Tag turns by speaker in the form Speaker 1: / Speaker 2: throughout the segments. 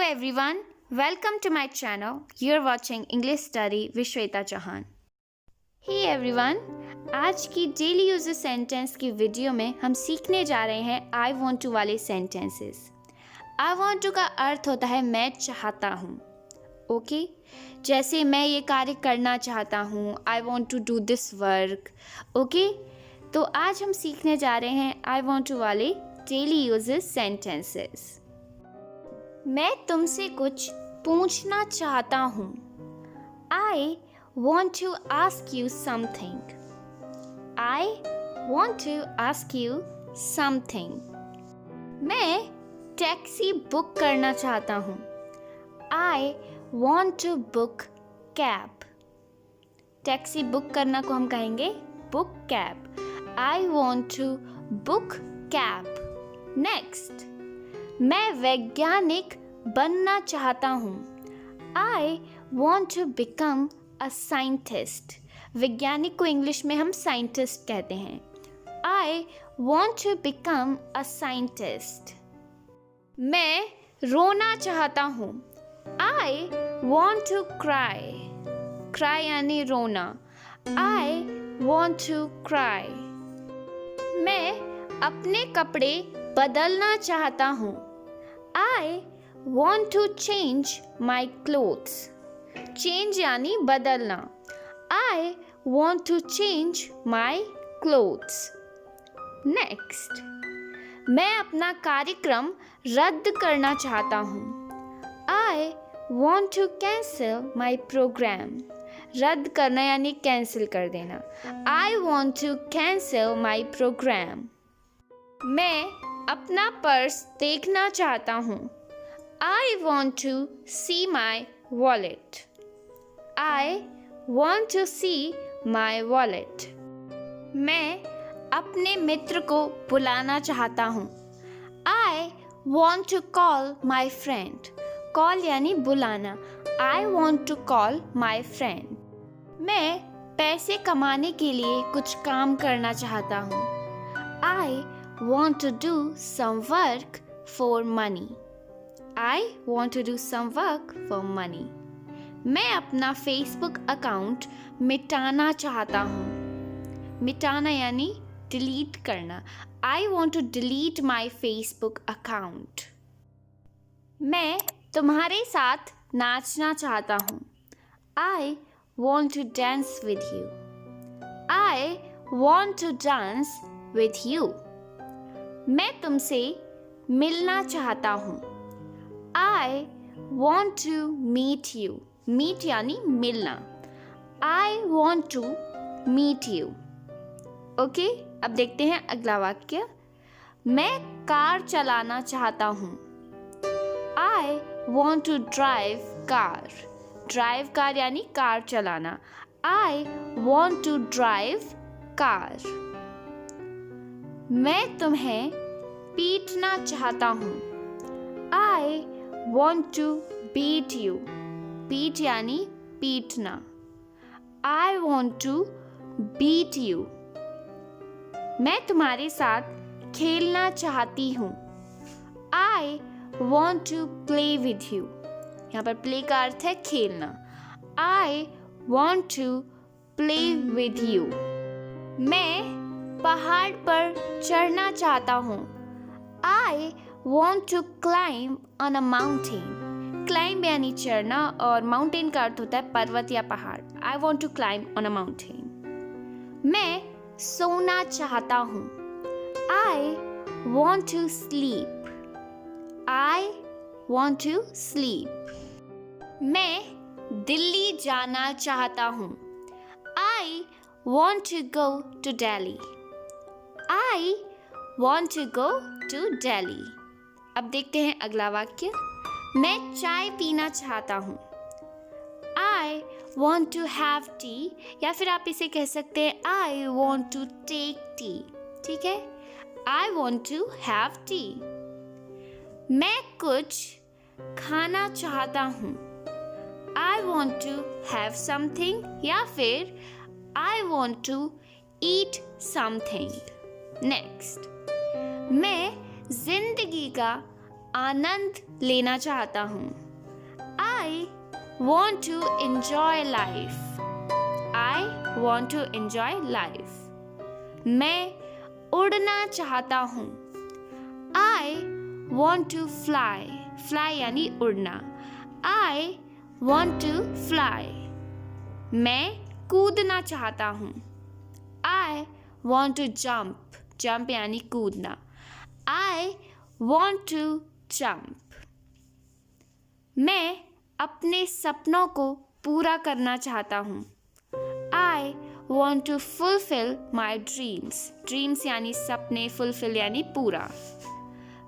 Speaker 1: everyone, welcome to my channel. You're watching English Study with Shweta Chauhan. Hey everyone, आज की daily uses sentence की video में हम सीखने जा रहे हैं आई वॉन्ट टू वाले सेंटेंसेस। आई वॉन्ट टू का अर्थ होता है मैं चाहता हूँ। ओके, जैसे मैं ये कार्य करना चाहता हूँ, I want to do this work. Okay, तो आज हम सीखने जा रहे हैं आई वॉन्ट टू वाले डेली यूजेस सेंटेंसेस। मैं तुमसे कुछ पूछना चाहता हूँ। I want to ask you something. I want to ask you something. मैं टैक्सी बुक करना चाहता हूँ। I want to book cab. Taxi book करना को हम कहेंगे book cab. I want to book cab. Next. मैं वैज्ञानिक बनना चाहता हूँ। I want to become a scientist. वैज्ञानिक को इंग्लिश में हम साइंटिस्ट कहते हैं। I want to become a scientist. मैं रोना चाहता हूँ। I want to cry. Cry यानी रोना। I want to cry. मैं अपने कपड़े बदलना चाहता हूँ। I want to change my clothes. Change यानी बदलना। I want to change my clothes. Next. मैं अपना कार्यक्रम रद्द करना चाहता हूँ। I want to cancel my program. रद्द करना यानी कैंसिल कर देना। I want to cancel my program. मैं अपना पर्स देखना चाहता हूँ। I want to see my wallet. I want to see my wallet. मैं अपने मित्र को बुलाना चाहता हूँ। I want to call my friend. Call यानी बुलाना। I want to call my friend. मैं पैसे कमाने के लिए कुछ काम करना चाहता हूँ। I want to do some work for money. I want to do some work for money. मैं अपना फेसबुक अकाउंट मिटाना चाहता हूँ। मिटाना यानी डिलीट करना। I want to delete my Facebook account. मैं तुम्हारे साथ नाचना चाहता हूँ। I want to dance with you. I want to dance with you. मैं तुमसे मिलना चाहता हूँ। I want to meet you. Meet यानी मिलना। I want to meet you. Okay, अब देखते हैं अगला वाक्य। मैं कार चलाना चाहता हूँ। I want to drive car. Drive car यानी कार चलाना। I want to drive car. मैं तुम्हें पीटना चाहता हूँ। I want to beat you. Beat यानी पीटना। I want to beat you. मैं तुम्हारे साथ खेलना चाहती हूँ। I want to play with you. यहाँ पर play का अर्थ है खेलना। I want to play with you. मैं पहाड़ पर चढ़ना चाहता हूँ। I want to climb on a mountain. Climb यानी चढ़ना और mountain का अर्थ होता है पर्वत या पहाड़। I want to climb on a mountain. मैं सोना चाहता हूँ। I want to sleep. I want to sleep. मैं दिल्ली जाना चाहता हूँ। I want to go to Delhi. I want to go to Delhi. अब देखते हैं अगला वाक्य। मैं चाय पीना चाहता हूँ। I want to have tea या फिर आप इसे कह सकते हैं I want to take tea. ठीक है? I want to have tea. मैं कुछ खाना चाहता हूँ। I want to have something या फिर I want to eat something. Next. मैं जिंदगी का आनंद लेना चाहता हूँ। I want to enjoy life. I want to enjoy life. मैं उड़ना चाहता हूँ। I want to fly. Fly यानी उड़ना। I want to fly. मैं कूदना चाहता हूँ। I want to jump. Jump यानी कूदना। I want to jump. मैं अपने सपनों को पूरा करना चाहता हूँ। I want to fulfill my dreams. Dreams यानी सपने, fulfill यानी पूरा।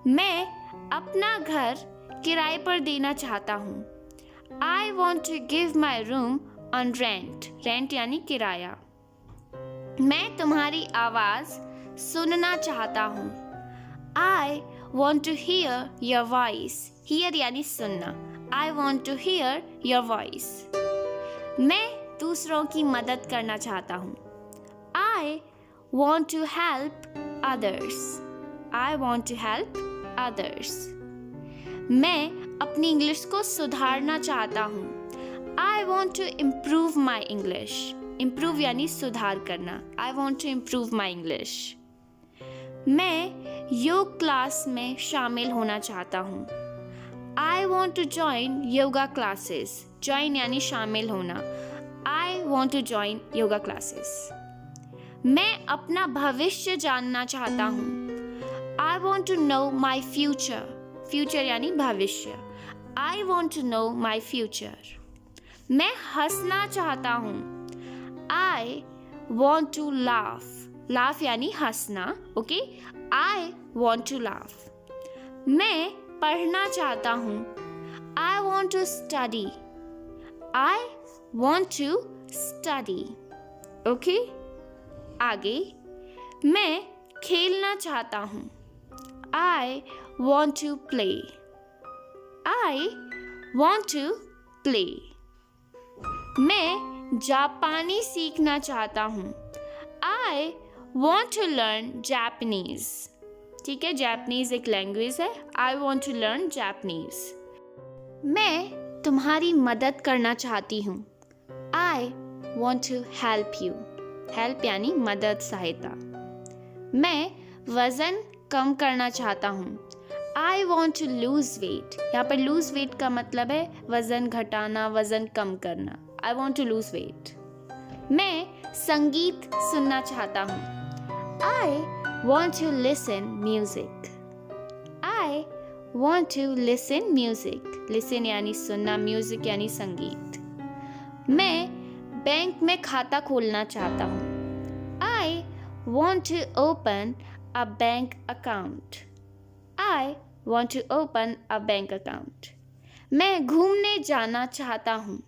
Speaker 1: मैं अपना घर किराए पर देना चाहता हूँ। I want to give my room on rent. Rent यानी किराया। मैं तुम्हारी आवाज़ सुनना चाहता हूँ। I want to hear your voice. Hear यानी सुनना। I want to hear your voice. मैं दूसरों की मदद करना चाहता हूँ। I want to help others. I want to help others. मैं अपनी इंग्लिश को सुधारना चाहता हूँ। I want to improve my English. Improve यानी सुधार करना। I want to improve my English. मैं योग क्लास में शामिल होना चाहता हूँ। I want to join yoga classes. Join यानी शामिल होना। I want to join yoga classes. मैं अपना भविष्य जानना चाहता हूँ। I want to know my future. Future यानी भविष्य। I want to know my future. मैं हंसना चाहता हूँ। I want to laugh. Laugh यानी हंसना, okay? I want to laugh. मैं पढ़ना चाहता हूँ। I want to study. I want to study. Okay? आगे मैं खेलना चाहता हूँ। I want to play. I want to play. मैं जापानी सीखना चाहता हूँ। I want to learn Japanese. ठीक है, जापानीज एक लैंग्वेज है। I want to learn Japanese. मैं तुम्हारी मदद करना चाहती हूँ। I want to help you. Help यानी मदद, सहायता। मैं वज़न कम करना चाहता हूँ। I want to lose weight. यहाँ पर lose weight का मतलब है वज़न घटाना, वज़न कम करना। I want to lose weight. मैं संगीत सुनना चाहता हूँ। I want to listen music. I want to listen music. Listen यानी सुनना, music यानी संगीत। मैं बैंक में खाता खोलना चाहता हूँ। I want to open a bank account. I want to open a bank account. मैं घूमने जाना चाहता हूँ।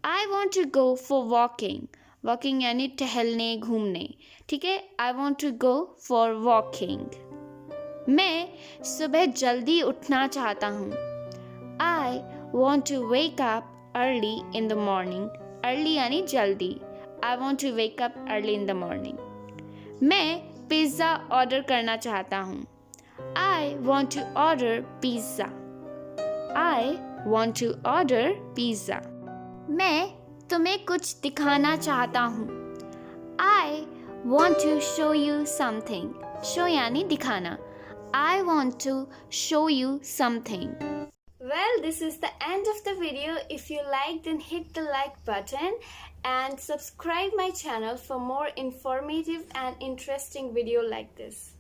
Speaker 1: I want to go for walking. Walking यानी टहलने, घूमने। ठीक है, I want to go for walking. मैं सुबह जल्दी उठना चाहता हूँ। I want to wake up early in the morning. Early यानी जल्दी। I want to wake up early in the morning. मैं पिज़्ज़ा ऑर्डर करना चाहता हूँ। I want to order pizza. I want to order pizza. मैं तुम्हें कुछ दिखाना चाहता हूँ। I want to show you something. Show यानी दिखाना। I want to show you something. Well, this is the end of the video. If you liked, then hit the like button and subscribe my channel for more informative and interesting video like this.